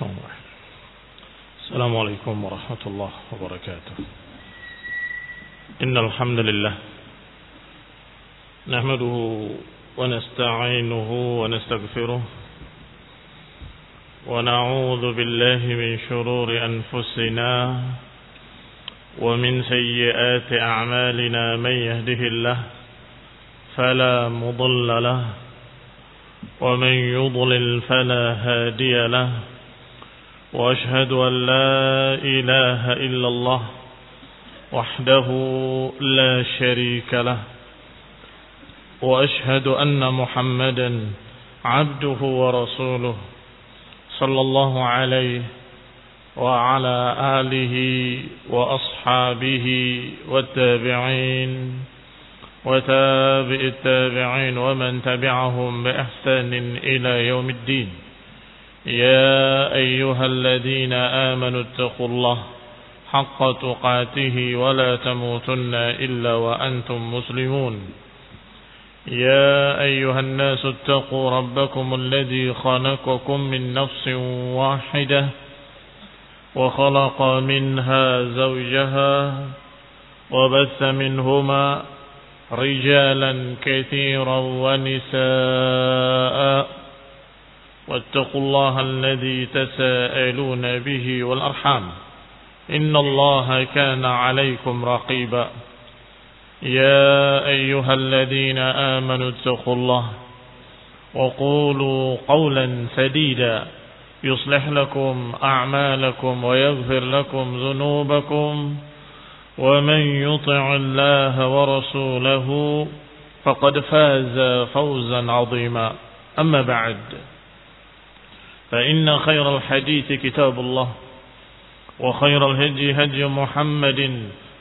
السلام عليكم ورحمة الله وبركاته. إن الحمد لله نحمده ونستعينه ونستغفره ونعوذ بالله من شرور أنفسنا ومن سيئات أعمالنا. من يهده الله فلا مضل له ومن يضلل فلا هادي له، وأشهد أن لا إله إلا الله وحده لا شريك له، وأشهد أن محمدا عبده ورسوله صلى الله عليه وعلى آله وأصحابه والتابعين وتابع التابعين ومن تبعهم بإحسان إلى يوم الدين. يا أيها الذين آمنوا اتقوا الله حق تقاته ولا تموتن إلا وأنتم مسلمون. يا أيها الناس اتقوا ربكم الذي خلقكم من نفس واحدة وخلق منها زوجها وبث منهما رجالا كثيرا ونساء، واتقوا الله الذي تساءلون به والأرحام إن الله كان عليكم رقيبا. يا أيها الذين آمنوا اتقوا الله وقولوا قولا سديدا يصلح لكم أعمالكم ويغفر لكم ذنوبكم، ومن يطع الله ورسوله فقد فاز فوزا عظيما. أما بعد، فإن خير الحديث كتاب الله، وخير الهدي هدي محمد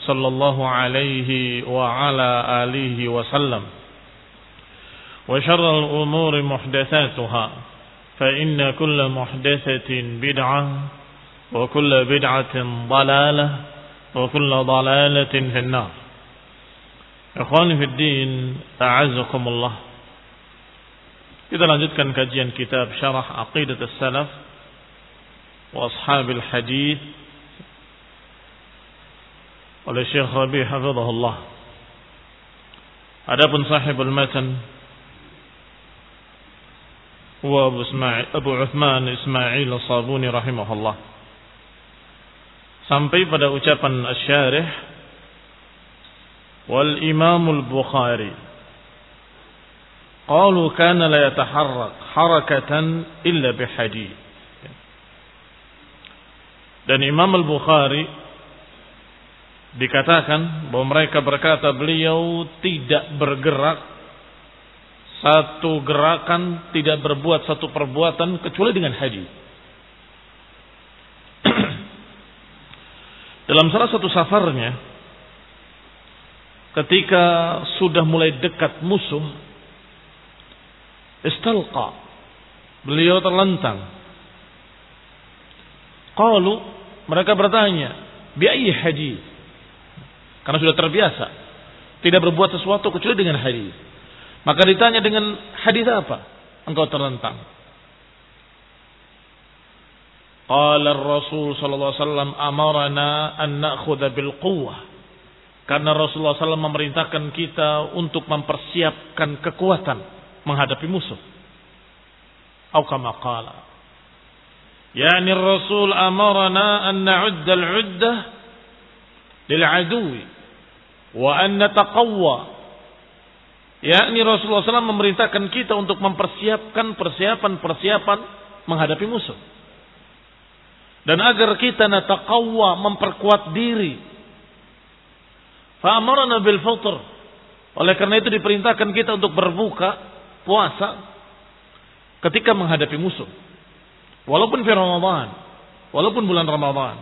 صلى الله عليه وعلى آله وسلم، وشر الأمور محدثاتها، فإن كل محدثة بدعة وكل بدعة ضلالة وكل ضلالة في النار. Ikhwani fi din, a'azzakumullah. Kita lanjutkan kajian kitab Syarah Aqidat as-Salaf wa Ashabil Hadith oleh Syekh Rabi' hafizahullah. Adapun sahibul matan huwa Abu Uthman Ismail As-Sabuni rahimahullah, sampai pada ucapan asy-syarih, wal Imamul Bukhari qalu kana la yataharrak harakatan illa bihadith. Dan Imam Al-Bukhari dikatakan bahwa mereka berkata beliau tidak bergerak satu gerakan, tidak berbuat satu perbuatan kecuali dengan hadis. Dalam salah satu safarnya, ketika sudah mulai dekat musuh, istalqa, beliau terlentang. Qalu, mereka bertanya, bi ayyi hadis? Karena sudah terbiasa tidak berbuat sesuatu kecuali dengan hadis. Maka ditanya, dengan hadis apa engkau terlentang? Qala Rasul sallallahu alaihi wasallam amarna an na'khudha bil quwwah. Karena Rasulullah SAW memerintahkan kita untuk mempersiapkan kekuatan menghadapi musuh. Atau kama qala, yani Rasul amarna an na'udda al-'uddah lil 'aduwi wa an nataqawwa. Yani Rasulullah SAW memerintahkan kita untuk mempersiapkan persiapan menghadapi musuh. Dan agar kita nataqawwa, memperkuat diri. Fa amarna bil fitr. Oleh karena itu diperintahkan kita untuk berbuka puasa ketika menghadapi musuh. Walaupun fi Ramadan, walaupun bulan Ramadan.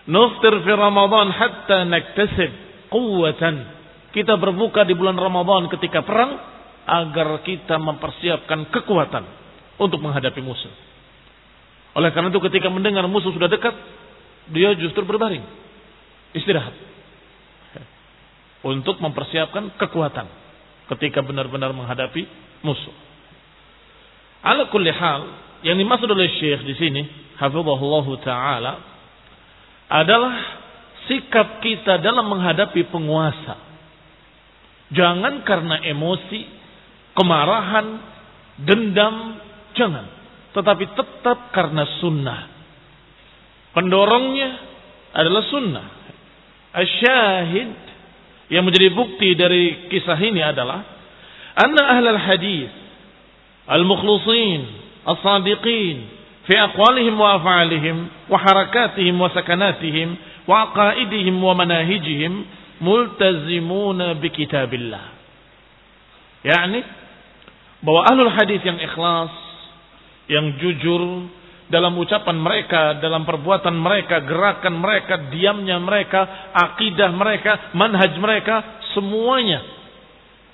Nuftir fi Ramadan hatta naktasib quwwatan. Kita berbuka di bulan Ramadan ketika perang agar kita mempersiapkan kekuatan untuk menghadapi musuh. Oleh karena itu ketika mendengar musuh sudah dekat, dia justru berbaring, istirahat, untuk mempersiapkan kekuatan ketika benar-benar menghadapi musuh. Ala kulli hal, yang dimaksud oleh Syekh di sini, hafizahullah taala, adalah sikap kita dalam menghadapi penguasa. Jangan karena emosi, kemarahan, dendam, jangan. Tetapi tetap karena sunnah. Pendorongnya adalah sunnah. Asyahid yang menjadi bukti dari kisah ini adalah anna ahlal hadis al-mukhlisin as-sadiqin fi aqwalihim wa af'alihim wa harakatihim wa sakanatihim wa aqaidihim wa manahijihim multazimuna bi kitabillah. yakni bahwa ahlul hadis yang ikhlas, yang jujur dalam ucapan mereka, dalam perbuatan mereka, gerakan mereka, diamnya mereka, akidah mereka, manhaj mereka, semuanya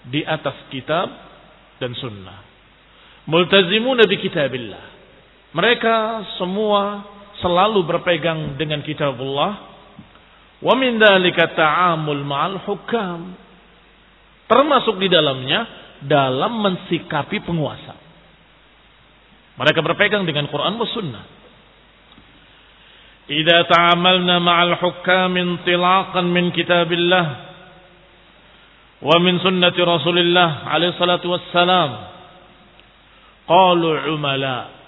di atas kitab dan sunnah. Multazimuna bi kitabillah. Mereka semua selalu berpegang dengan kitabullah. Wa min dzalika ta'amul ma'al hukam. Termasuk di dalamnya dalam mensikapi penguasa. Mereka berpegang dengan Quran dan Sunnah. Idza ta'amalna ma'al hukam intilaqan min kitabillah wa min sunnati Rasulillah alaihi salatu wassalam. Qalu umala.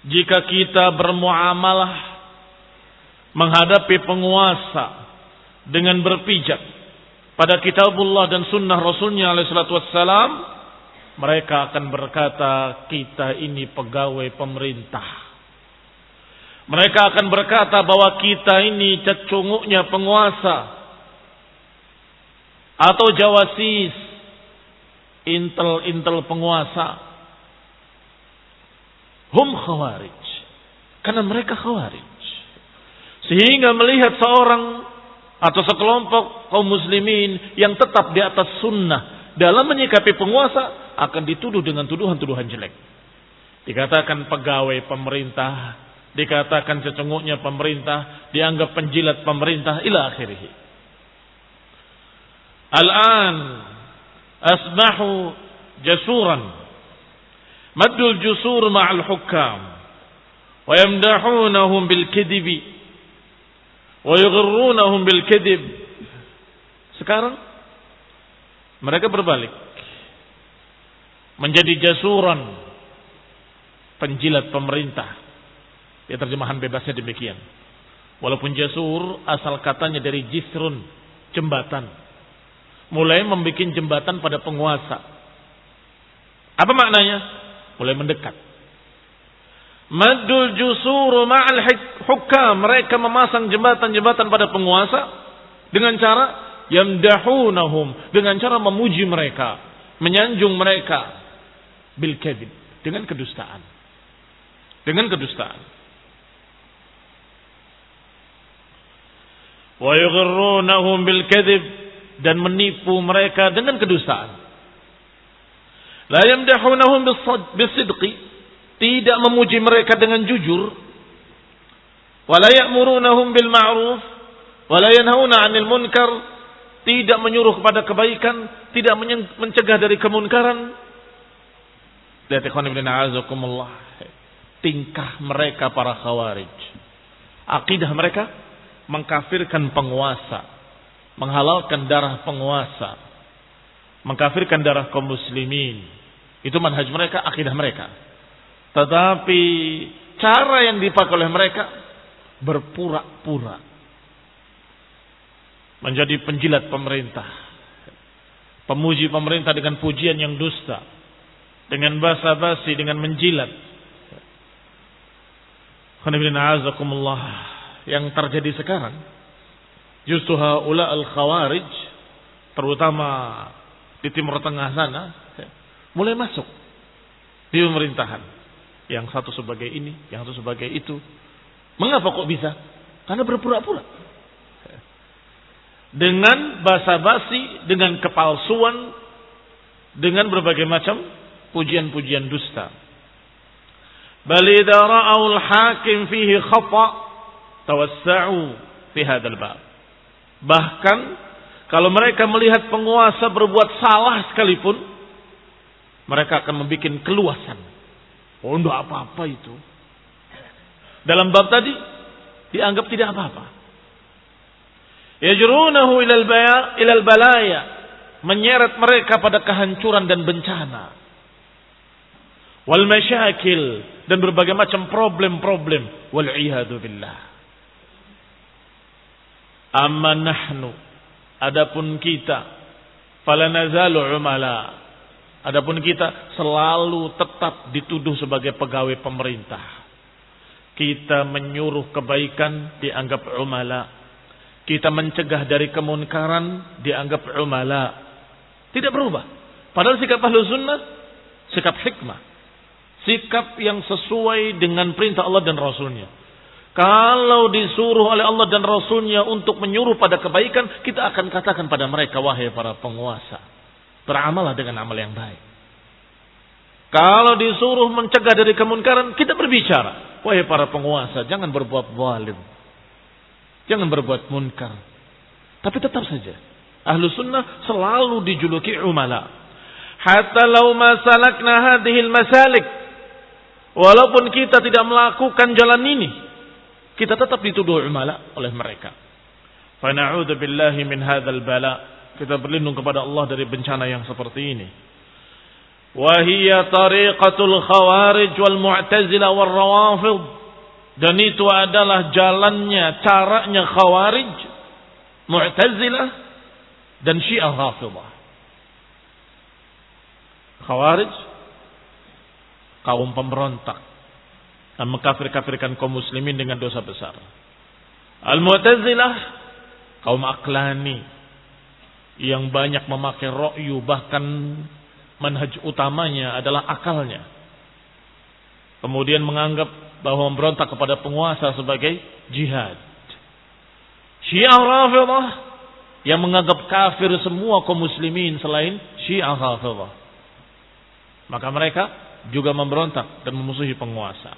Jika kita bermuamalah menghadapi penguasa dengan berpijak pada kitabullah dan sunnah Rasulnya alaihi salatu wassalam, mereka akan berkata, kita ini pegawai pemerintah. Mereka akan berkata bahwa kita ini cecunguknya penguasa. Atau jawasis, intel penguasa. Hum khawarij. Karena mereka khawarij. Sehingga melihat seorang atau sekelompok kaum muslimin yang tetap di atas sunnah dalam menyikapi penguasa, akan dituduh dengan tuduhan-tuduhan jelek. Dikatakan pegawai pemerintah, dikatakan cecunguknya pemerintah, dianggap penjilat pemerintah, ila akhirih. Al-an asbahu jasuran maddul jusur ma'al hukam wa yamdahunahum bil kadibi wa yughirrunahum bil kadib. Sekarang mereka berbalik menjadi jasuran, penjilat pemerintah. Ya, terjemahan bebasnya demikian. Walaupun jasur asal katanya dari jisrun, jembatan. Mulai membuat jembatan pada penguasa. Apa maknanya? Mulai mendekat. Madul jusur ma'al hukam. Mereka memasang jembatan-jembatan pada penguasa dengan cara yamdahunahum, dengan cara memuji mereka, menyanjung mereka. Bil kadhib, dengan kedustaan. Dengan kedustaan. Wa yughirrunahum bil kadhib, dan menipu mereka dengan kedustaan. La yamdahunahum bisidqi, tidak memuji mereka dengan jujur. Wa la ya'murunahum bil ma'ruf wa la yanhauna 'anil munkar, tidak menyuruh kepada kebaikan, tidak mencegah dari kemunkaran. Lihat ikhwan ibn a'azakumullah, tingkah mereka para khawarij. Akidah mereka mengkafirkan penguasa, menghalalkan darah penguasa, mengkafirkan darah kaum muslimin. Itu manhaj mereka, akidah mereka. Tetapi cara yang dipakai oleh mereka berpura-pura menjadi penjilat pemerintah, pemuji pemerintah dengan pujian yang dusta, dengan basa-basi, dengan menjilat. Yang terjadi sekarang, justru haula al-khawarij, terutama di Timur Tengah sana, mulai masuk di pemerintahan. Yang satu sebagai ini, yang satu sebagai itu. Mengapa kok bisa? Karena berpura-pura. Dengan basa-basi, dengan kepalsuan, dengan berbagai macam pujian-pujian dusta. Bal idza ra'aw al-hakim fihi khata' tawassa'u fi hadzal bab. Bahkan kalau mereka melihat penguasa berbuat salah sekalipun, mereka akan membuat keluasan Oh, enggak apa-apa itu. Dalam bab tadi dianggap tidak apa-apa. Yajrunahu ilal balaya, menyeret mereka pada kehancuran dan bencana. Wal masyakil, dan berbagai macam problem-problem. Wal iyadu billah. Amma nahnu, adapun kita, falanazalu umala. Adapun kita selalu tetap dituduh sebagai pegawai pemerintah. Kita menyuruh kebaikan dianggap umala. Kita mencegah dari kemunkaran dianggap umala. Tidak berubah. Padahal sikap ahlu sunnah, sikap hikmah. Sikap yang sesuai dengan perintah Allah dan Rasulnya. Kalau disuruh oleh Allah dan Rasulnya untuk menyuruh pada kebaikan, kita akan katakan pada mereka, wahai para penguasa, beramalah dengan amal yang baik. Kalau disuruh mencegah dari kemunkaran, kita berbicara, wahai para penguasa, jangan berbuat zalim, jangan berbuat munkar. Tapi tetap saja ahlu sunnah selalu dijuluki umala. Hatta law ma salakna hadhil masalik, walaupun kita tidak melakukan jalan ini, kita tetap dituduh umala oleh mereka. Fa na'udzu billahi min hadzal bala. Kita berlindung kepada Allah dari bencana yang seperti ini. Wa hiya tariqatul khawarij wal mu'tazilah wal rawafid. Dan itu adalah jalannya, caranya khawarij, mu'tazilah, dan syiah rafidah. Khawarij, kaum pemberontak, dan mengkafir-kafirkan kaum muslimin dengan dosa besar. Al-mu'tazilah, kaum aklani, yang banyak memakai ra'yu, bahkan manhaj utamanya adalah akalnya. Kemudian menganggap bahwa memberontak kepada penguasa sebagai jihad. Syiah Rafidah yang menganggap kafir semua kaum muslimin selain Syiah Rafidah. Maka mereka juga memberontak dan memusuhi penguasa.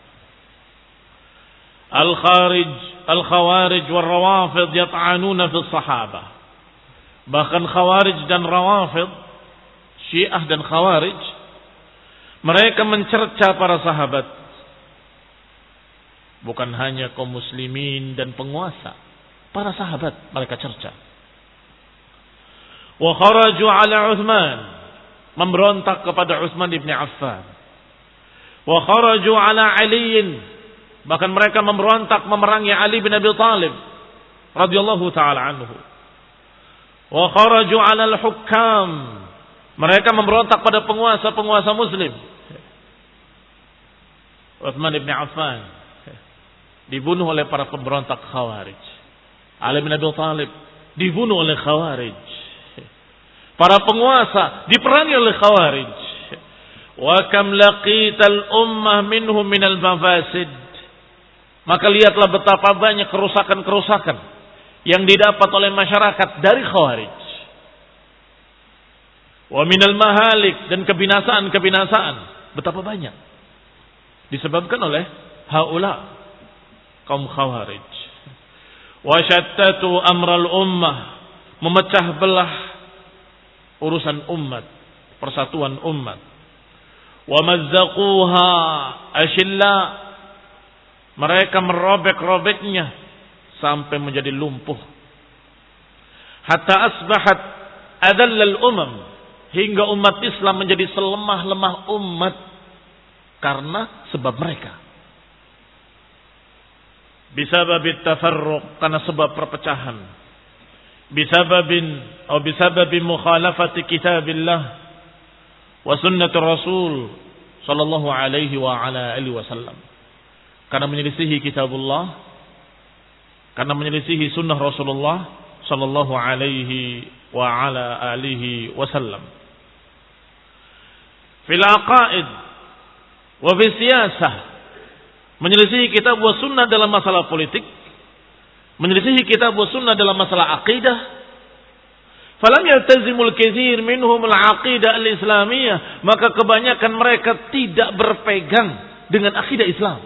Al-Khawarij wal-Rawafid yat'anuna fi sahabah. Bahkan Khawarij dan Rawafid, Syiah dan Khawarij, mereka mencerca para sahabat. Bukan hanya kaum muslimin dan penguasa, para sahabat mereka cerca. Wa kharaju ala Uthman, memberontak kepada Uthman ibn Affan. Wa kharaju ala Ali, bahkan mereka memberontak memerangi Ali bin Abi Thalib radhiyallahu taala anhu. Wa kharaju 'ala al-hukam, mereka memberontak pada penguasa-penguasa muslim. Utsman bin Affan dibunuh oleh para pemberontak Khawarij. Ali bin Abi Thalib dibunuh oleh Khawarij. Para penguasa diperangi oleh Khawarij. Wa kam laqital ummah minhum minal mafasid. Maka lihatlah betapa banyak kerusakan-kerusakan yang didapat oleh masyarakat dari Khawarij. Wa minal mahalik, dan kebinasaan-kebinasaan betapa banyak disebabkan oleh haula kaum Khawarij. Wa syattatu amral ummah, memecah belah urusan umat, persatuan umat. Wa mazzaquha ashilla, mereka merobek-robeknya sampai menjadi lumpuh. Hatta asbahat adallal umam, hingga umat Islam menjadi selemah-lemah umat karena sebab mereka. Bisababit tafarruq, karena sebab perpecahan. Bisababi mukhalafati kitabillah wa sunnati Rasul sallallahu alaihi wa ala alihi wasallam. Karena menyelisihi kitabullah, karena menyelisihi sunnah Rasulullah sallallahu alaihi wa ala alihi wasallam. Fil aqaid wa fi siyasah, menyelisihi kitab wa sunnah dalam masalah politik, menyelisihi kitab wa sunnah dalam masalah aqidah. Falam yaltazimul katsir minhum al-aqidah al-islamiyah, maka kebanyakan mereka tidak berpegang dengan akidah Islam.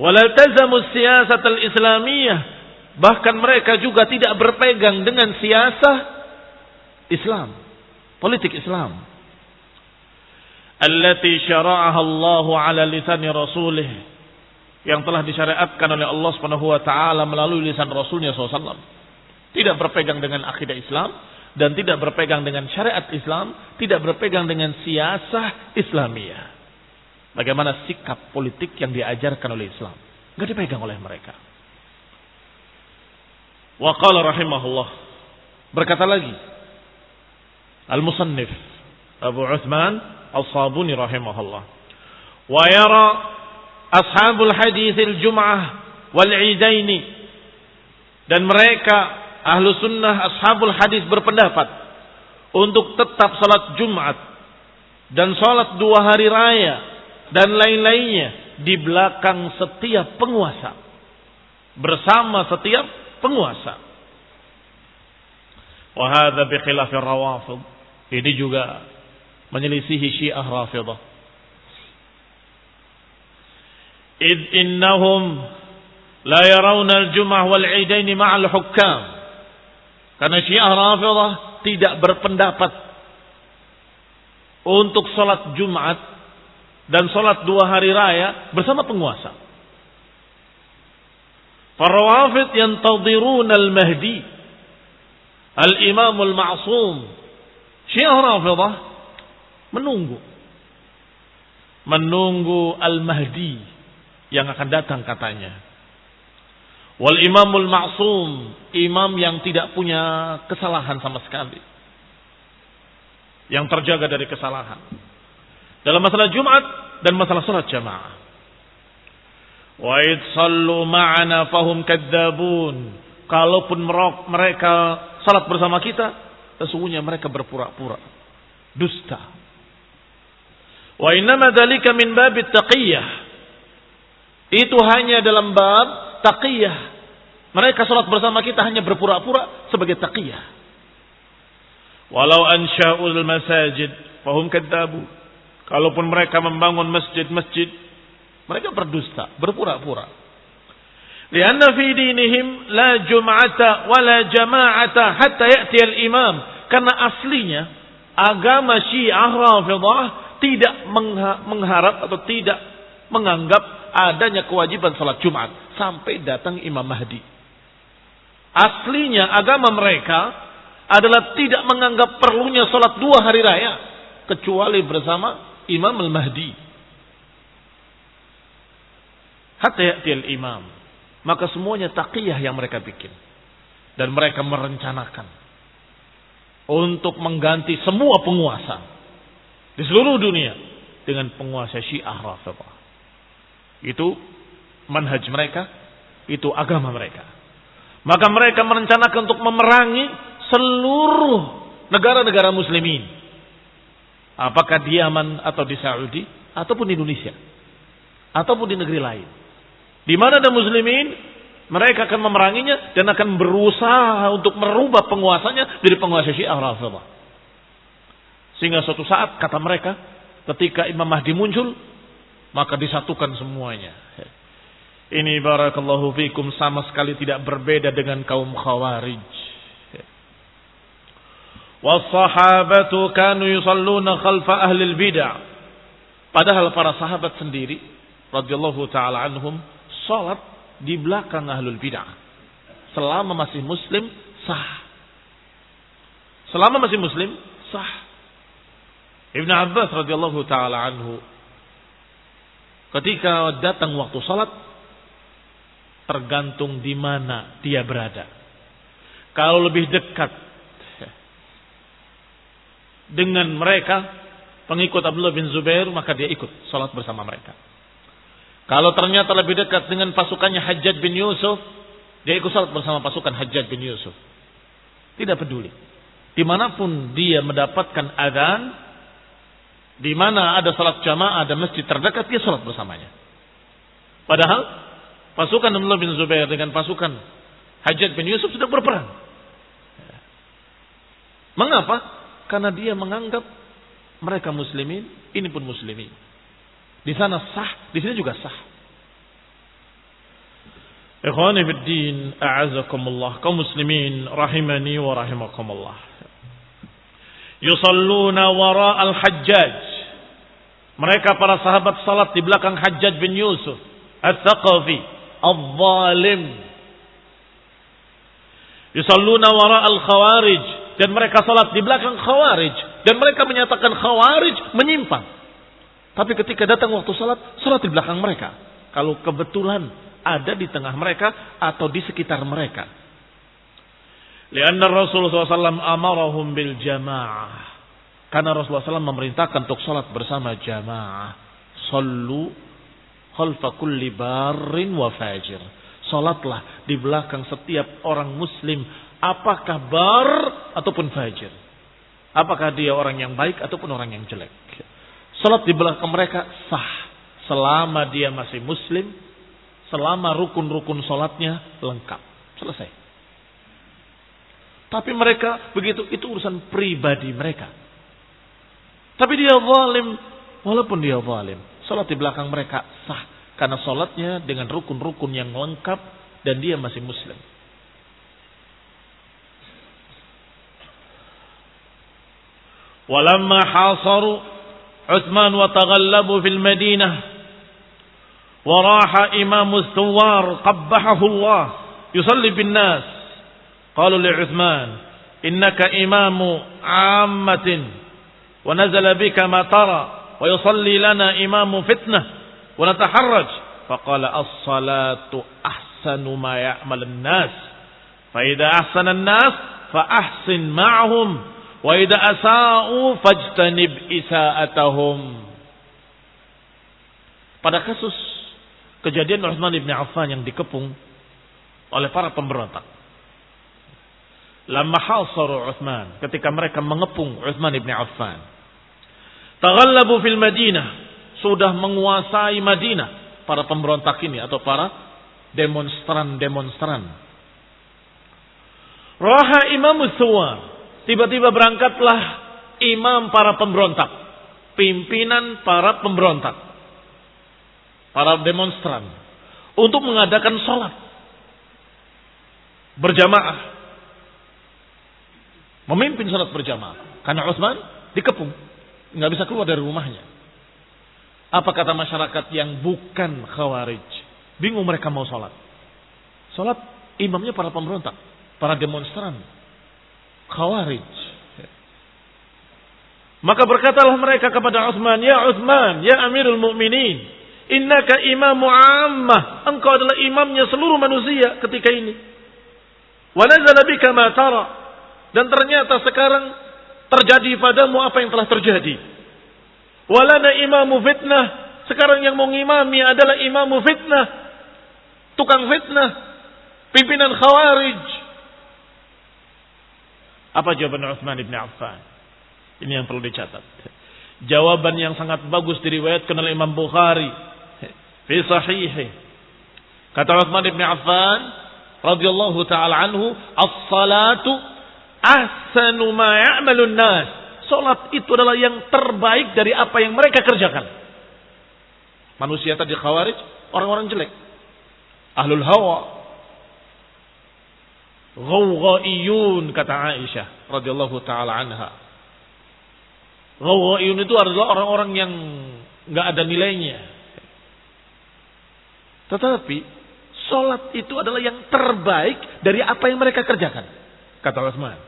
Walaltazamu siyasat al-islamiyah, bahkan mereka juga tidak berpegang dengan siasah Islam, politik Islam. allati syara'aha Allah ala lisan rasulih, yang telah disyariatkan oleh Allah Subhanahu wa taala melalui lisan Rasulnya SAW. Tidak berpegang dengan akidah Islam dan tidak berpegang dengan syariat Islam, tidak berpegang dengan siasah Islamiyah. Bagaimana sikap politik yang diajarkan oleh Islam, enggak dipegang oleh mereka. Wa qala rahimahullah, berkata lagi al-musannif Abu Uthman Al-Sabuni rahimahullah, wa yara ashabul hadis al-jum'ah wal 'idaini, dan mereka ahlu sunnah ashabul hadis berpendapat untuk tetap salat Jumat dan salat 2 hari raya dan lain-lainnya di belakang setiap penguasa, bersama setiap penguasa. Wa hadza bi khilaf ar-rawafid, ini juga menyelisihi Syiah Rafidah. Id innahum la yarawna al-jum'ah wal 'idaini ma'al hukam, karena Syiah Rafidah tidak berpendapat untuk salat Jumat dan salat 2 hari raya bersama penguasa. Farawafid yantadiruna al-Mahdi al-Imam al-Ma'sum. Syiah Rafidah menunggu al-Mahdi yang akan datang katanya. Wal Imamul Ma'sum, imam yang tidak punya kesalahan sama sekali, yang terjaga dari kesalahan dalam masalah Jumat dan masalah salat jamaah. Wa id sallu ma'ana fahum kadzabun, kalaupun mereka salat bersama kita, sesungguhnya mereka berpura-pura dusta. Wa innama dzalika min babit taqiyah, itu hanya dalam bab taqiyah. Mereka salat bersama kita hanya berpura-pura sebagai taqiyah. Walau ansha'ul masajid fahum kadzabu, kalaupun mereka membangun masjid-masjid, mereka berdusta, berpura-pura. Lianna fi dinihim la jum'ata wala jama'ata hatta ya'ti al-imam, karena aslinya agama Syiah Rafidah tidak mengharap atau tidak menganggap adanya kewajiban salat Jumat sampai datang Imam Mahdi. Aslinya agama mereka adalah tidak menganggap perlunya salat 2 hari raya kecuali bersama Imam Al-Mahdi. Hatta ya'tiyal imam. Maka semuanya taqiyah yang mereka bikin. Dan mereka merencanakan untuk mengganti semua penguasa di seluruh dunia dengan penguasa Syiah Rafidah. Itu manhaj mereka, itu agama mereka. Maka mereka merencanakan untuk memerangi seluruh negara-negara muslimin, apakah di Yaman atau di Saudi ataupun di Indonesia ataupun di negeri lain. Di mana ada muslimin, mereka akan memeranginya dan akan berusaha untuk merubah penguasanya dari penguasa Syiah Rafidah. Sehingga suatu saat, kata mereka, ketika Imam Mahdi muncul, maka disatukan semuanya. Ini barakallahu fikum sama sekali tidak berbeda dengan kaum Khawarij. Was-sahabatu kanu yusalluna khalfa ahli al-bid'ah. Padahal para sahabat sendiri radhiyallahu taala anhum salat di belakang ahlul bid'ah. Selama masih muslim sah. Selama masih muslim sah. Ibnu Abbas radhiyallahu taala anhu ketika datang waktu salat, tergantung di mana dia berada. Kalau lebih dekat dengan mereka, pengikut Abdullah bin Zubair, maka dia ikut salat bersama mereka. Kalau ternyata lebih dekat dengan pasukannya Hajjaj bin Yusuf, dia ikut salat bersama pasukan Hajjaj bin Yusuf. Tidak peduli. Dimanapun dia mendapatkan adzan, di mana ada salat jamaah, ada masjid terdekat, dia salat bersamanya. Padahal pasukan Abdullah bin Zubair dengan pasukan Hajjaj bin Yusuf sudah berperang. Mengapa? Karena dia menganggap mereka muslimin, ini pun muslimin. Di sana sah, di sini juga sah. Ikhwani fid din, a'azakumullah, kaum muslimin rahimani wa rahimakumullah. Yusalluna wara al-Hajjaj. Mereka para sahabat salat di belakang Hajjaj bin Yusuf Al-Thaqafi Al-Zalim. Yusalluna wara al-Khawarij, dan mereka salat di belakang Khawarij, dan mereka menyatakan Khawarij menyimpang. Tapi ketika datang waktu salat di belakang mereka. Kalau kebetulan ada di tengah mereka atau di sekitar mereka. Lianna Rasulullah SAW amarahum bil jamaah. Karena Rasulullah SAW memerintahkan untuk salat bersama jamaah. Sallu khalfa kulli barrin wa fajir. Salatlah di belakang setiap orang muslim, apakah bar ataupun fajir. Apakah dia orang yang baik ataupun orang yang jelek. Salat di belakang mereka sah selama dia masih muslim, selama rukun-rukun salatnya lengkap. Selesai. Tapi mereka begitu, itu urusan pribadi mereka. Tapi dia zalim, walaupun dia zalim, salat di belakang mereka sah karena salatnya dengan rukun-rukun yang lengkap dan dia masih muslim. Walamma hasaru Utsman wa taghallabu fil Madinah wa raha Imam Thuwar qabbahahu Allah yusalli bin nas. Qalu li Utsman innaka imamu ammatin wa nazala bika ma tara wa yusalli lana imamu fitnah wa nataharraj. Faqala as-salatu ahsanu ma ya'mal an-nas fa idza ahsana an-nas fa ahsin ma'hum wa idza asa'u fajtanib isa'atahum. Pada kasus kejadian Utsman bin Affan yang dikepung oleh para pemberontak. Lamma hasaru Utsman, ketika mereka mengepung Utsman bin Affan. Taghallabu fil Madinah, sudah menguasai Madinah para pemberontak ini atau para demonstran. Raha Imam Thuwar, tiba-tiba berangkatlah imam para pemberontak, pimpinan para pemberontak, para demonstran, untuk mengadakan sholat berjamaah, memimpin sholat berjamaah. Karena Utsman dikepung, nggak bisa keluar dari rumahnya. Apa kata masyarakat yang bukan Khawarij? Bingung mereka mau sholat. Sholat imamnya para pemberontak, para demonstran Khawarij. Maka berkatalah mereka kepada Utsman, ya Utsman, ya Amirul Mukminin, innaka imamu ammah, engkau adalah imamnya seluruh manusia ketika ini. Wa nazala bika ma tara, dan ternyata sekarang terjadi padamu apa yang telah terjadi. Walana imamu fitnah, sekarang yang mau ngimami adalah imamu fitnah, tukang fitnah, pimpinan Khawarij. Apa jawaban Utsman bin Affan? Ini yang perlu dicatat. Jawaban yang sangat bagus diriwayatkan oleh Imam Bukhari fi sahihih. Kata Utsman bin Affan radhiyallahu taala anhu, as-salatu ahsanu ma ya'malun nas. Salat itu adalah yang terbaik dari apa yang mereka kerjakan. Manusia tadi Khawarij, orang-orang jelek, ahlul hawa, ghawghaiyun, kata Aisyah radhiyallahu taala anha. Ghawghaiyun itu adalah orang-orang yang enggak ada nilainya. Tetapi salat itu adalah yang terbaik dari apa yang mereka kerjakan, kata Utsman.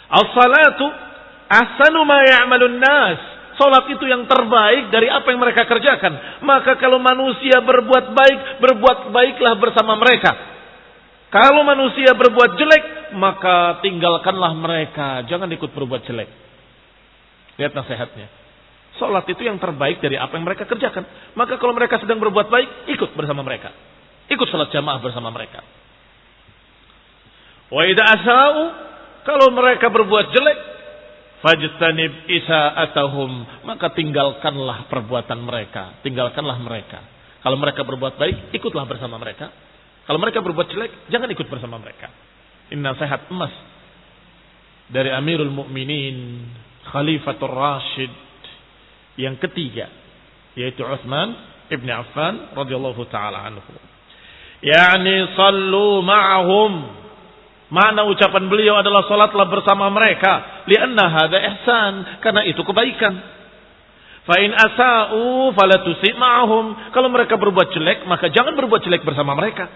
As-salatu ahsanu ma ya'malun nas. Salat itu yang terbaik dari apa yang mereka kerjakan. Maka kalau manusia berbuat baik, berbuat baiklah bersama mereka. Kalau manusia berbuat jelek, maka tinggalkanlah mereka, jangan ikut berbuat jelek. Lihat nasihatnya. Salat itu yang terbaik dari apa yang mereka kerjakan. Maka kalau mereka sedang berbuat baik, ikut bersama mereka. Ikut salat jamaah bersama mereka. Wa idza asa'u, kalau mereka berbuat jelek, fajtanib isa'atahum, maka tinggalkanlah perbuatan mereka, tinggalkanlah mereka. Kalau mereka berbuat baik, ikutlah bersama mereka. Kalau mereka berbuat jelek, jangan ikut bersama mereka. Ini nasihat emas dari Amirul Mukminin, Khalifatul Rashid yang ketiga, yaitu Utsman ibn Affan radhiyallahu taala anhu. Yani sallu ma'ahum. Mana ucapan beliau adalah salatlah bersama mereka. Lianna hadza ihsan, karena itu kebaikan. Fa in asa'u fala tusi' ma'ahum. Kalau mereka berbuat jelek, maka jangan berbuat jelek bersama mereka.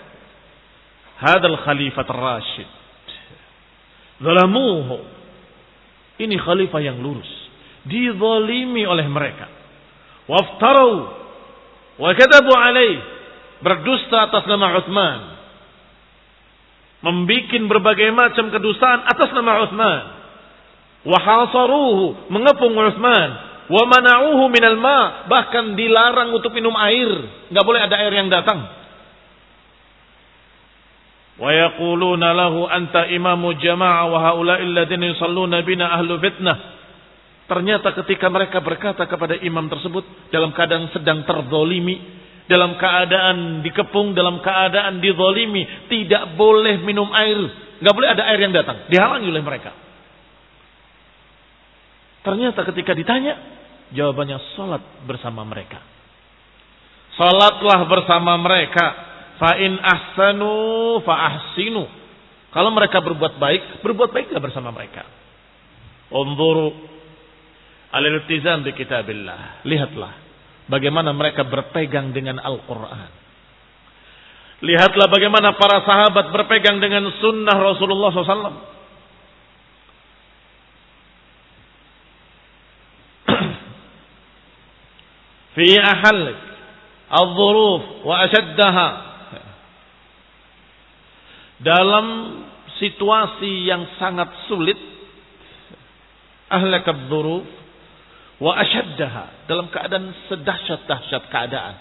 Hadzal khalifat ar-rasyid. Zalamuhu. Ini khalifah yang lurus. Dizalimi oleh mereka. Waftarau wa kadzabu alaih. Berdusta atas nama Utsman. Membikin berbagai macam kedustaan atas nama Utsman. Wa hasaruhu, mengepung Utsman. Wa mana'uhu minal ma, bahkan dilarang untuk minum air, enggak boleh ada air yang datang. Wa yaquluna lahu anta imamu jama'ah wa haula'il ladzina yusalluna bina ahlu fitnah. Ternyata ketika mereka berkata kepada imam tersebut dalam keadaan sedang terzalimi, dalam keadaan dikepung, dalam keadaan dizalimi, tidak boleh minum air, enggak boleh ada air yang datang, dihalangi oleh mereka. Ternyata ketika ditanya, jawabannya salat bersama mereka. Salatlah bersama mereka. Fa in ahsanu fa ahsinu. Kalau mereka berbuat baik, berbuat baiklah bersama mereka. Unzuru al-iltizam bi kitabillah. Lihatlah bagaimana mereka berpegang dengan Al-Qur'an. Lihatlah bagaimana para sahabat berpegang dengan sunnah Rasulullah SAW. Fi ahalik al-dhuruf wa ashaddaha. Dalam situasi yang sangat sulit, ahlak al-dhuruf wa ashaddaha, dalam keadaan sedahsyat-dahsyat keadaan.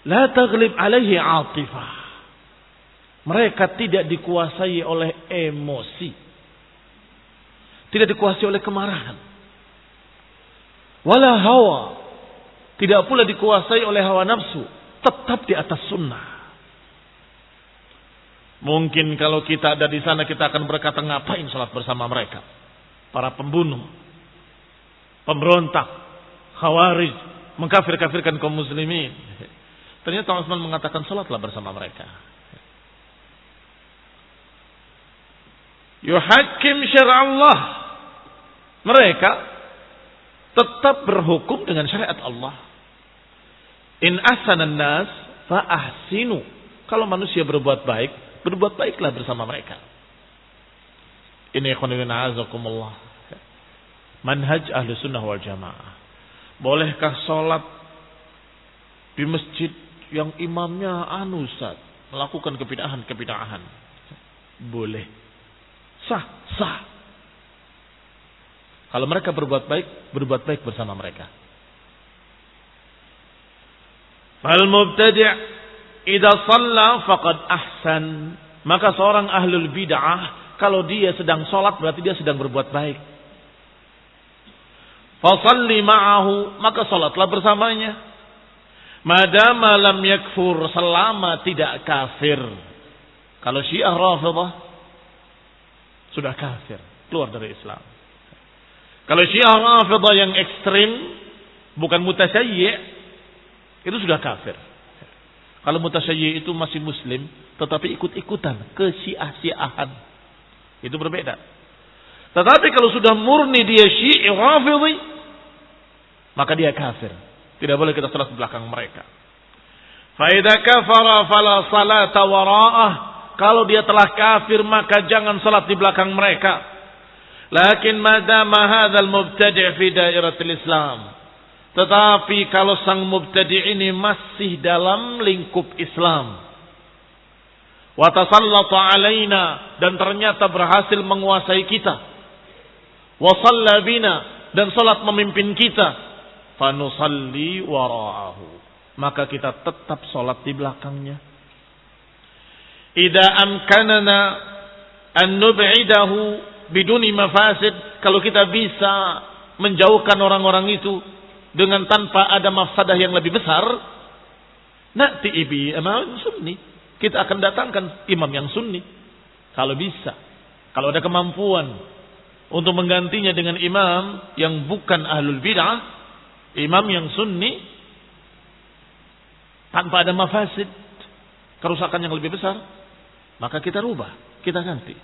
La taghlib alaihi atifah. Mereka tidak dikuasai oleh emosi. Tidak dikuasai oleh kemarahan. Wala hawa. Tidak pula dikuasai oleh hawa nafsu. Tetap di atas sunnah. Mungkin kalau kita ada di sana, kita akan berkata, ngapain salat bersama mereka? Para pembunuh, pemberontak, khawarij, mengkafir-kafirkan kaum muslimin. Ternyata Utsman mengatakan, salatlah bersama mereka. Yuhakim syara' Allah. Mereka tetap berhukum dengan syariat Allah. In ahsanan nas fa ahsinu. Kalau manusia berbuat baik, berbuat baiklah bersama mereka. Ini ikhwanuddin a'azakumullah. Manhaj ahli sunnah wal jamaah. Bolehkah sholat di masjid yang imamnya Ustaz melakukan kebidahan? Boleh. Sah. Kalau mereka berbuat baik bersama mereka. Fal mubtadi' idza shalla faqad ahsan. Maka seorang ahlul bid'ah, kalau dia sedang sholat berarti dia sedang berbuat baik. Fasalli ma'ahu, maka sholatlah bersamanya. Madama lam yakfur, selama tidak kafir. Kalau Syiah Rafidhah sudah kafir, keluar dari Islam. Kalau Syiah Rafidhah yang ekstrim, bukan mutasyayyi', itu sudah kafir. Kalau mutasyayyi' itu masih muslim, tetapi ikut-ikutan ke Syiah-Syiahan, itu berbeda. Tetapi kalau sudah murni dia Syi'i Rafidhi, maka dia kafir. Tidak boleh kita salat di belakang mereka. Fa idza kafara fala salata wara'ah. Kalau dia telah kafir, maka jangan salat di belakang mereka. Lakin madama hadzal mubtadi' fi dairatil Islam. Tetapi kalau sang mubtadi' ini masih dalam lingkup Islam, wa tasallata alaina, dan ternyata berhasil menguasai kita, wa shalla bina, dan salat memimpin kita, fa nusalli wara'ahu, maka kita tetap salat di belakangnya. Idza amkanana an nub'idahu biduni mafasid, kalau kita bisa menjauhkan orang-orang itu dengan tanpa ada mafsadah yang lebih besar, na'ti bi imam sunni, kita akan datangkan imam yang sunni kalau bisa. Kalau ada kemampuan untuk menggantinya dengan imam yang bukan ahlul bid'ah, imam yang sunni tanpa ada mafasid, kerusakan yang lebih besar, maka kita rubah, kita ganti.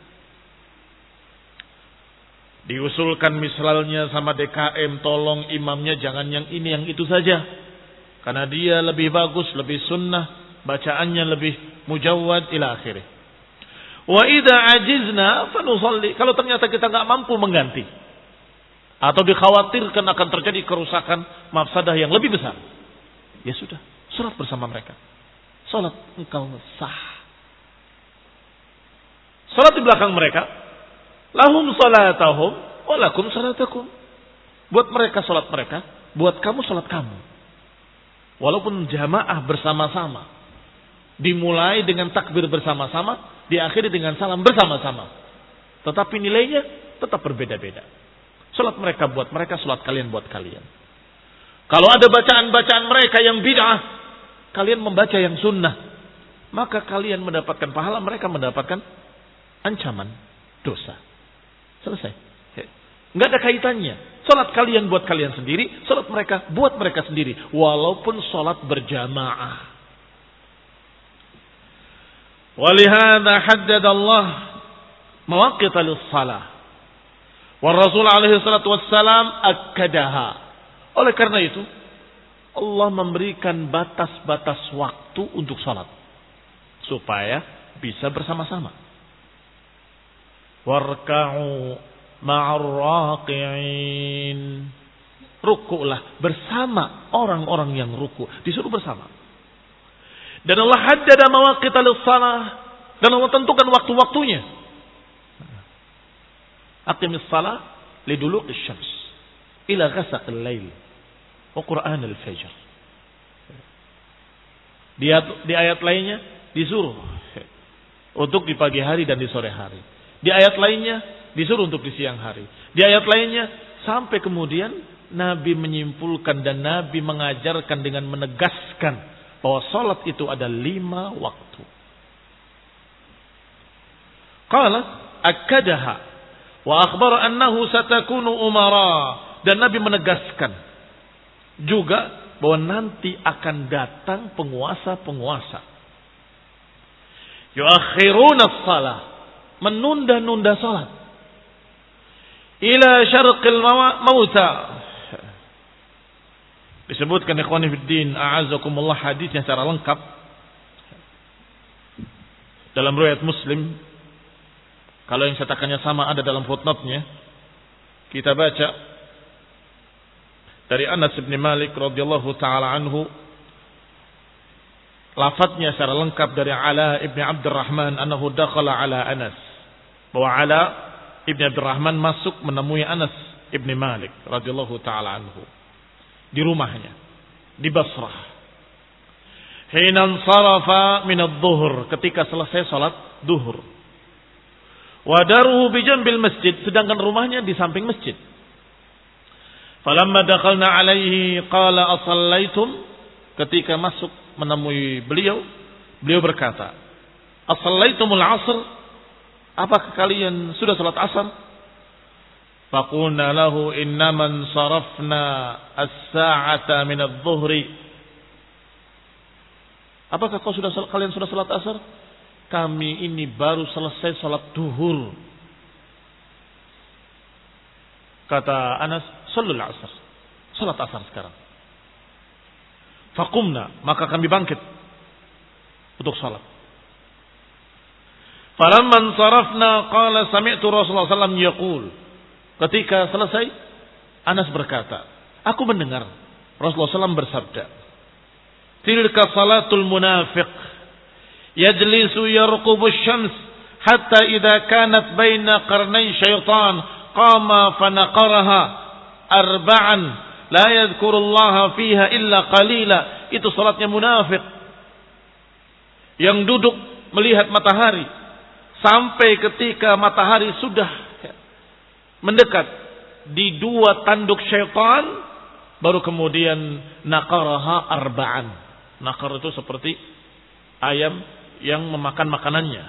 Diusulkan misalnya sama DKM, tolong imamnya jangan yang ini yang itu saja. Karena dia lebih bagus, lebih sunnah, bacaannya lebih mujawwad ila akhirih. Wa idza ajizna fanusalli. Kalau ternyata kita enggak mampu mengganti atau dikhawatirkan akan terjadi kerusakan, mafsadah yang lebih besar, ya sudah, salat bersama mereka. Salat engkau sah. Salat di belakang mereka. Lahum salatahum wa lakum salatakum. Buat mereka salat mereka, buat kamu salat kamu. Walaupun jamaah bersama-sama. Dimulai dengan takbir bersama-sama, diakhiri dengan salam bersama-sama. Tetapi nilainya tetap berbeda-beda. Salat mereka buat mereka, salat kalian buat kalian. Kalau ada bacaan-bacaan mereka yang bid'ah, kalian membaca yang sunnah, maka kalian mendapatkan pahala, mereka mendapatkan ancaman dosa. Selesai. Enggak ada kaitannya. Salat kalian buat kalian sendiri, salat mereka buat mereka sendiri, walaupun salat berjamaah. Walihada haddada Allah mawaqita lis-shalah. Wa Rasul alaihi salatu wassalam akkadaha. Oleh karena itu, Allah memberikan batas-batas waktu untuk salat supaya bisa bersama-sama. Warka'u ma'ar raqi'in. Ruku'lah bersama orang-orang yang ruku'. Disuruh bersama. Dan Allah haddada mawaqita lis-shalah. Dan Allah tentukan waktu-waktunya. Aqimis shalah liduluqis syams ila ghasaqil lail wa qur'anil fajr. Di ayat lainnya disuruh untuk di pagi hari dan di sore hari. Di ayat lainnya disuruh untuk di siang hari. Di ayat lainnya sampai kemudian Nabi menyimpulkan dan Nabi mengajarkan dengan menegaskan bahwa salat itu ada 5 waktu. Qala akkadaha wa akhbara annahu satakunu umara. Dan Nabi menegaskan juga bahwa nanti akan datang penguasa-penguasa. Yuakhiruna as-salah, menunda-nunda salat. Ila syarqil mauta. Disebutkan ikhwani fiddin, a'azakumullah, hadisnya secara lengkap dalam riwayat Muslim. Kalau yang cetakannya sama ada dalam footnote-nya. Kita baca dari Anas bin Malik radhiyallahu taala anhu, lafadznya secara lengkap dari Ala ibn Abdurrahman annahu dakhala ala Anas, bahwa Ala ibn Abdurrahman masuk menemui Anas ibn Malik radhiyallahu taala anhu di rumahnya di Basrah. Hina sarafa min adh-dhuhr, ketika selesai salat zuhur. Wa daruhu bi jambil masjid, sedangkan rumahnya di samping masjid. Falamma dakhalna alaihi qala asallaitum, ketika masuk menemui beliau berkata, asallaitumul asr, apakah kalian sudah salat asar? Faqulna lahu innaman sarafna as-sa'ata min adh-dhuhri. Apakah kalian sudah salat asar? Kami ini baru selesai salat duhur. Kata Anas, sallul asar, salat asar sekarang. Faqumna, maka kami bangkit untuk salat. Falamman sarafna qala sami'tu Rasulullah sallallahu alaihi wasallam yaqul. Ketika selesai, Anas berkata, aku mendengar Rasulullah SAW bersabda, tilka salatul munafiq yajlisu yarqubu syams hatta idza kanat baina qarnay syaitan qama fanaqaraha arba'an la yadhkurullaha fiha illa qalila. Itu salatnya munafik yang duduk melihat matahari sampai ketika matahari sudah mendekat di 2 tanduk syaitan, baru kemudian naqaraha arba'an. Naqar itu seperti ayam yang memakan makanannya.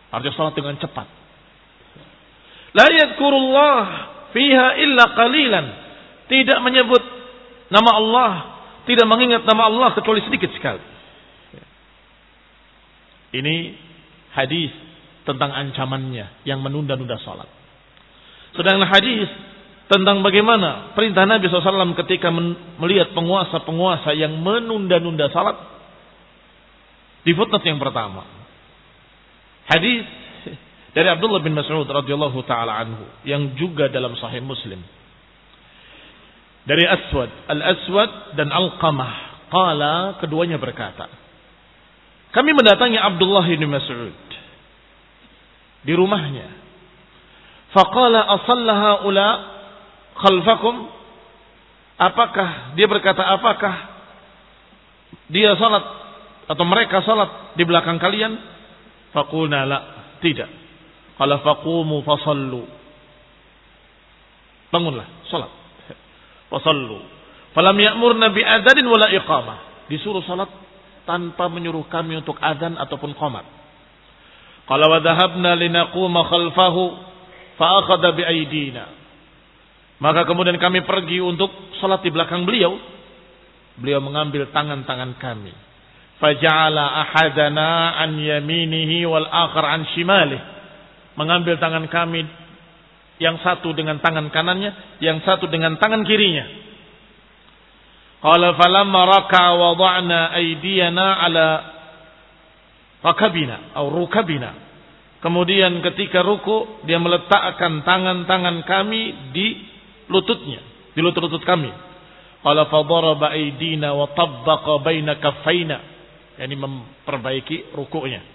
Artinya salat dengan cepat. La yadhkurullah fiha illa qalilan. Tidak menyebut nama Allah, tidak mengingat nama Allah kecuali sedikit sekali. Ini hadis tentang ancamannya yang menunda-nunda salat. Sedangkan hadis tentang bagaimana perintah Nabi SAW ketika melihat penguasa-penguasa yang menunda-nunda salat di footnote yang pertama. Hadis dari Abdullah bin Mas'ud radhiyallahu taala anhu yang juga dalam Sahih Muslim. Dari Al-Aswad dan Alqamah, qala, keduanya berkata, kami mendatangi Abdullah bin Mas'ud di rumahnya. Faqala asallaha ula khalfakum? Apakah dia berkata, apakah dia salat atau mereka salat di belakang kalian? Faqulna la, tidak. Qala faqumu fasallu. Bangunlah, salat. Fasallu. Falam ya'murna bi adzan wala iqamah. Disuruh salat tanpa menyuruh kami untuk adzan ataupun qamat. Qala wa dhahabna linaquma khalfahu fa akhadha bi aydina. Maka kemudian kami pergi untuk salat di belakang beliau. Beliau mengambil tangan-tangan kami. Faja'ala ahadana an yaminihi wal akhar an shimalihi. Mengambil tangan kami, yang satu dengan tangan kanannya, yang satu dengan tangan kirinya. Qala falamma raka'a wada'na aydiyana ala rakabina atau rukabina. Kemudian ketika ruku, dia meletakkan tangan-tangan kami di lututnya, di lutut-lutut kami. Qala fadaraba aydina wa tabbaqa baina kaffaina, yakni memperbaiki ruku'nya.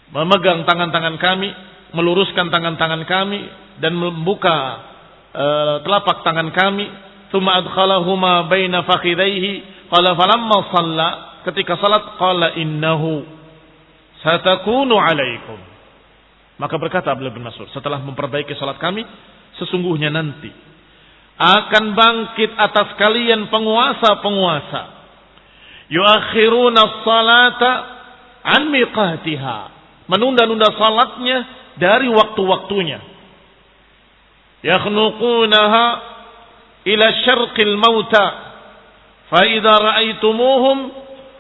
Memegang tangan-tangan kami, meluruskan tangan-tangan kami dan membuka telapak tangan kami. Tsumma adkhalahuma baina fakhidaihi. Qala falamma shalla, ketika salat, qala innahu satakunu alaikum. Maka berkata Abdullah bin Mas'ud setelah memperbaiki salat kami, sesungguhnya nanti akan bangkit atas kalian penguasa-penguasa. Yuakhiruna as-salata an miqatiha. Menunda-nunda salatnya dari waktu-waktunya. Yakhnuqunaha ila syarqil mauta. Fa idza ra'aitumuhum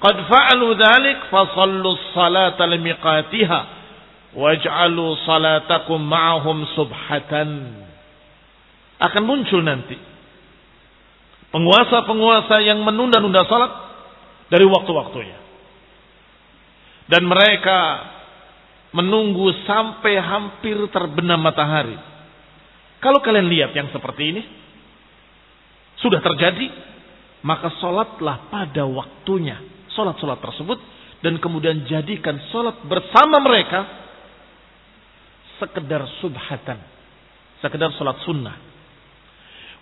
qad fa'alu dzalik fasallu as-salata limiqatiha waj'alu salatakum ma'ahum subhatan. Akan muncul nanti penguasa-penguasa yang menunda-nunda salat dari waktu-waktunya. Dan mereka menunggu sampai hampir terbenam matahari. Kalau kalian lihat yang seperti ini sudah terjadi, maka salatlah pada waktunya salat-salat tersebut, dan kemudian jadikan salat bersama mereka sekedar subhatan, sekedar salat sunnah.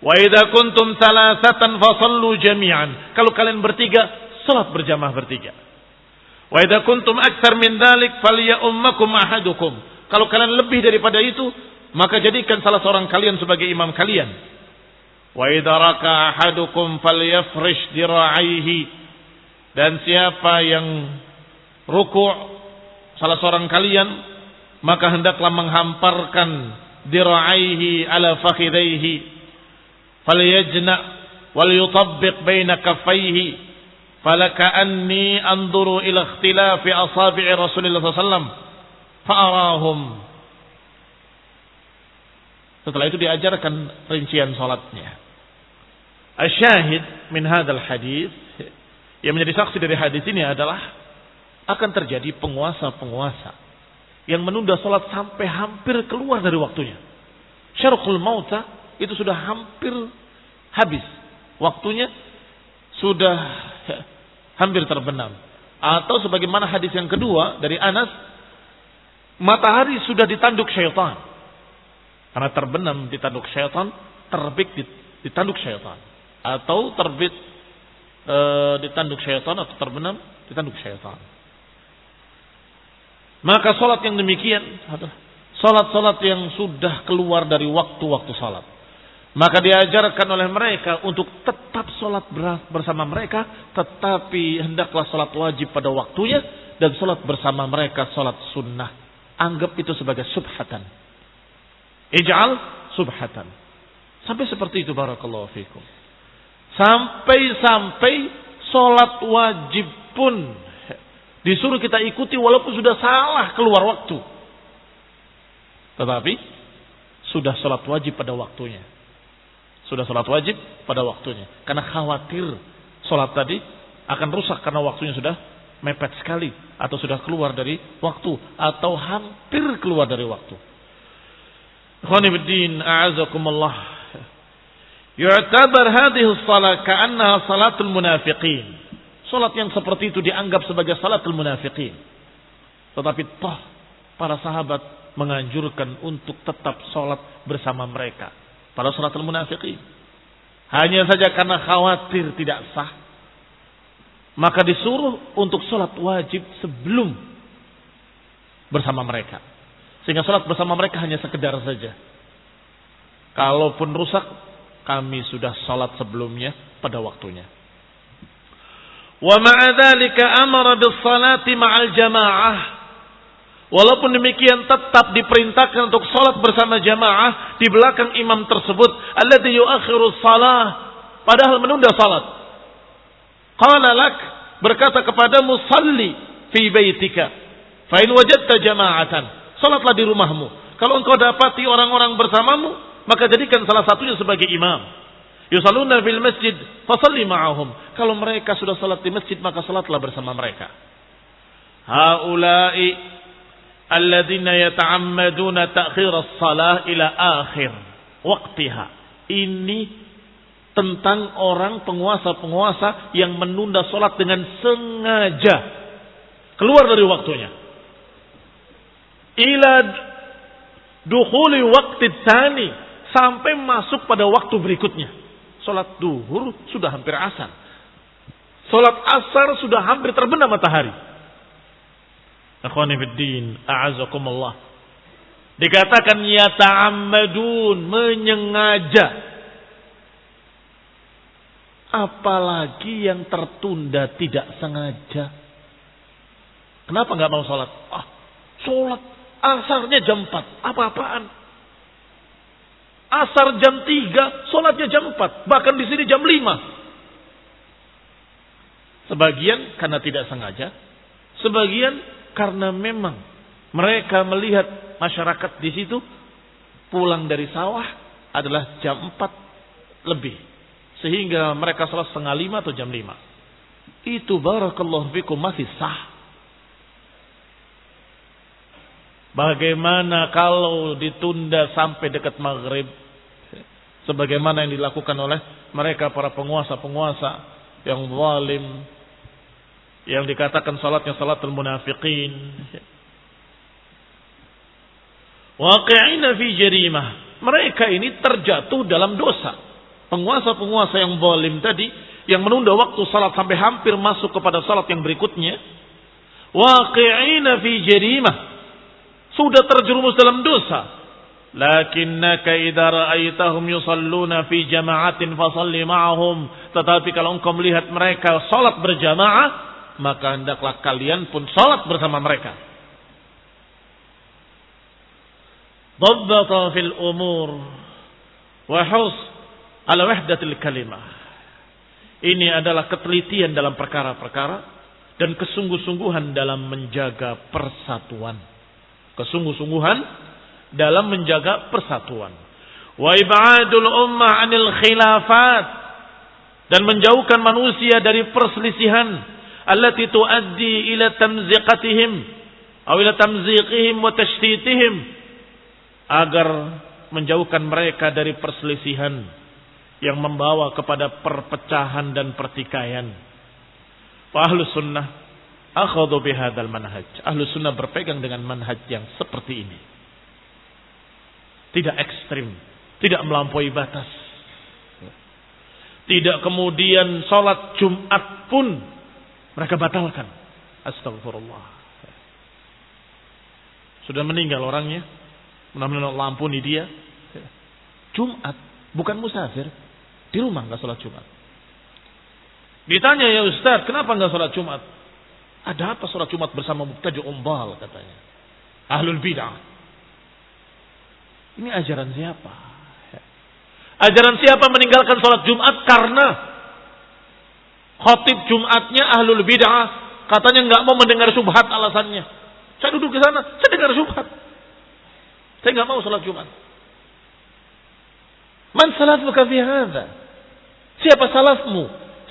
Wa idza kuntum salasatan fasallu jami'an. Kalau kalian bertiga, salat berjamaah bertiga. Wa idza kuntum aktsar min dzalik falyummakum ahadukum. Kalau kalian lebih daripada itu, maka jadikan salah seorang kalian sebagai imam kalian. Wa idza raka ahadukum falyafrish dira'aihi. Dan siapa yang ruku' salah seorang kalian, maka hendaklah menghamparkan dira'aihi ala fakhidaihi. Falyajna wal yutabbiq baina kaffaihi. Falaka'anni anzuru ila ikhtilafi asabi'i Rasulullah SAW fa'arahum. Setelah itu diajarkan rincian salatnya. Asyahid min hadzal hadis, yang menjadi saksi dari hadis ini adalah akan terjadi penguasa-penguasa yang menunda salat sampai hampir keluar dari waktunya. Syarqul mauta itu sudah hampir habis waktunya, sudah hampir terbenam. Atau sebagaimana hadis yang kedua dari Anas, matahari sudah ditanduk syaitan. Karena terbenam ditanduk syaitan, terbit ditanduk syaitan. Atau terbit ditanduk syaitan, atau terbenam ditanduk syaitan. Maka salat yang demikian adalah salat-salat yang sudah keluar dari waktu-waktu salat. Maka diajarkan oleh mereka untuk tetap salat bersama mereka, tetapi hendaklah salat wajib pada waktunya, dan salat bersama mereka salat sunnah. Anggap itu sebagai subhatan. Ij'al subhatan. Sampai seperti itu, barakallahu fikum. Sampai salat wajib pun disuruh kita ikuti walaupun sudah salah keluar waktu. Tetapi sudah sholat wajib pada waktunya. Sudah sholat wajib pada waktunya. Karena khawatir sholat tadi akan rusak karena waktunya sudah mepet sekali. Atau sudah keluar dari waktu. Atau hampir keluar dari waktu. Ikhwanifiddin, a'azakumullah. Yu'tabar hadhihi shalah ka'annaha salatul munafiqin. Salat yang seperti itu dianggap sebagai salatul munafiqin. Tetapi toh para sahabat menganjurkan untuk tetap salat bersama mereka. Para salatul munafiqin. Hanya saja karena khawatir tidak sah, maka disuruh untuk salat wajib sebelum bersama mereka. Sehingga salat bersama mereka hanya sekedar saja. Kalaupun rusak, kami sudah salat sebelumnya pada waktunya. Wa ma'a dzalika amara bis-salati ma'al jamaah. Walaupun demikian tetap diperintahkan untuk salat bersama jamaah di belakang imam tersebut, alladzi yu'akhiru shalah, padahal menunda salat. Qala lak, berkata kepadamu, salli fi baitika fa in wajadta jama'atan, salatlah di rumahmu. Kalau engkau dapati orang-orang bersamamu, maka jadikan salah satunya sebagai imam. Yusalluna fil masjid fasalli ma'ahum. Kalau mereka sudah salat di masjid, maka salatlah bersama mereka. Haula'i alladzina yata'ammaduna ta'khir as-salah ila akhir waqtiha. Ini tentang orang penguasa-penguasa yang menunda salat dengan sengaja keluar dari waktunya. Ila dukhuli waqti tsani, sampai masuk pada waktu berikutnya. Salat duhur sudah hampir asar. Salat asar sudah hampir terbenam matahari. Akhwani fiddin, a'azakumullah. Dikatakan yata'ammadun, menyengaja. Apalagi yang tertunda tidak sengaja. Kenapa enggak mau salat? Salat asarnya jam 4. Apa-apaan? Asar jam 3, salatnya jam 4. Bahkan di sini jam 5. Sebagian karena tidak sengaja, sebagian karena memang mereka melihat masyarakat di situ pulang dari sawah adalah jam 4 lebih. Sehingga mereka salat 4:30 atau jam 5. Itu barakallahu fikum masih sah. Bagaimana kalau ditunda sampai dekat maghrib? Sebagaimana yang dilakukan oleh mereka para penguasa-penguasa yang zalim, yang dikatakan salatnya salatul munafiqin. Waqi'ina fi jarimah. Mereka ini terjatuh dalam dosa. Penguasa-penguasa yang zalim tadi, yang menunda waktu salat sampai hampir masuk kepada salat yang berikutnya. Waqi'ina fi jarimah. Sudah terjerumus dalam dosa. Lakinnaka idza ra'aitahum yusalluna fi jama'atin fasalli ma'ahum. Tetapi kalau engkau melihat mereka salat berjamaah, maka hendaklah kalian pun salat bersama mereka. Dhabbata fil umur wa hus ala wahdatil kalimah. Ini adalah ketelitian dalam perkara-perkara dan kesungguh-sungguhan dalam menjaga persatuan. Kesungguh-sungguhan dalam menjaga persatuan. Wa ibadul ummah 'anil khilafat, dan menjauhkan manusia dari perselisihan allati tuaddi ila tamziqatihim atau ila tamziqihim wa tashtitihim, agar menjauhkan mereka dari perselisihan yang membawa kepada perpecahan dan pertikaian. Wa ahlus sunnah akhadhu bihadzal manhaj. Ahlus sunnah berpegang dengan manhaj yang seperti ini. Tidak ekstrim, tidak melampaui batas. Tidak kemudian salat Jumat pun mereka batalkan. Astagfirullah. Sudah meninggal orangnya, mudah-mudahan Allah ampuni dia. Jumat, bukan musafir, di rumah enggak salat Jumat. Ditanya, ya Ustaz, kenapa enggak salat Jumat? Ada apa salat Jumat bersama mubtadi' umbal, katanya. Ahlul bid'ah. Ini ajaran siapa? Ajaran siapa meninggalkan sholat Jumat karena khatib Jumatnya ahlul bid'ah, katanya nggak mau mendengar syubhat alasannya. Saya duduk di sana, saya dengar syubhat. Saya nggak mau sholat Jumat. Man salafuka fi hadza? Siapa salafmu?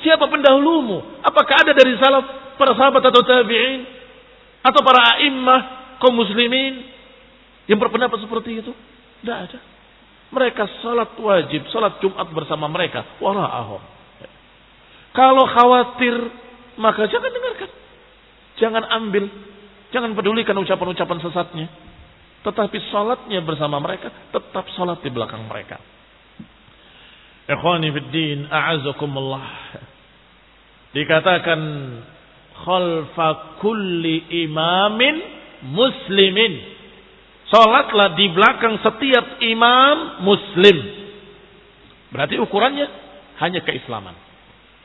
Siapa pendahulumu? Apakah ada dari salaf para sahabat atau tabi'in atau para a'immah kaum muslimin yang berpendapat seperti itu? Tidak ada. Mereka salat wajib, salat Jumat bersama mereka. Wara'ahum. Kalau khawatir, maka jangan dengarkan. Jangan ambil. Jangan pedulikan ucapan-ucapan sesatnya. Tetapi salatnya bersama mereka, tetap salat di belakang mereka. Ikhwani fid din, a'azakumullah. Dikatakan khalfa kulli imamin muslimin. Salatlah di belakang setiap imam muslim. Berarti ukurannya hanya keislaman.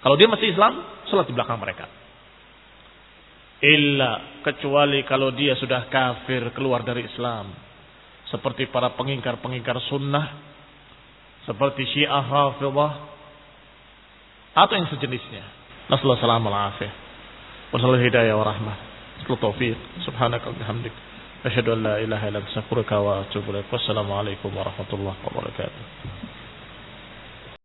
Kalau dia masih Islam, salat di belakang mereka. Illa, kecuali kalau dia sudah kafir, keluar dari Islam. Seperti para pengingkar-pengingkar sunnah. Seperti Syiah Rafidhah. Atau yang sejenisnya. Nasallahu salamul afiyah. Wassalamualaikum hidayah wa rahmah. Taufiq. Subhanaka wa bihamdik. Asyhadu an la ilaha illa anta astaghfiruka wa atubu ilaik. Wassalamu alaikum warahmatullahi wabarakatuh.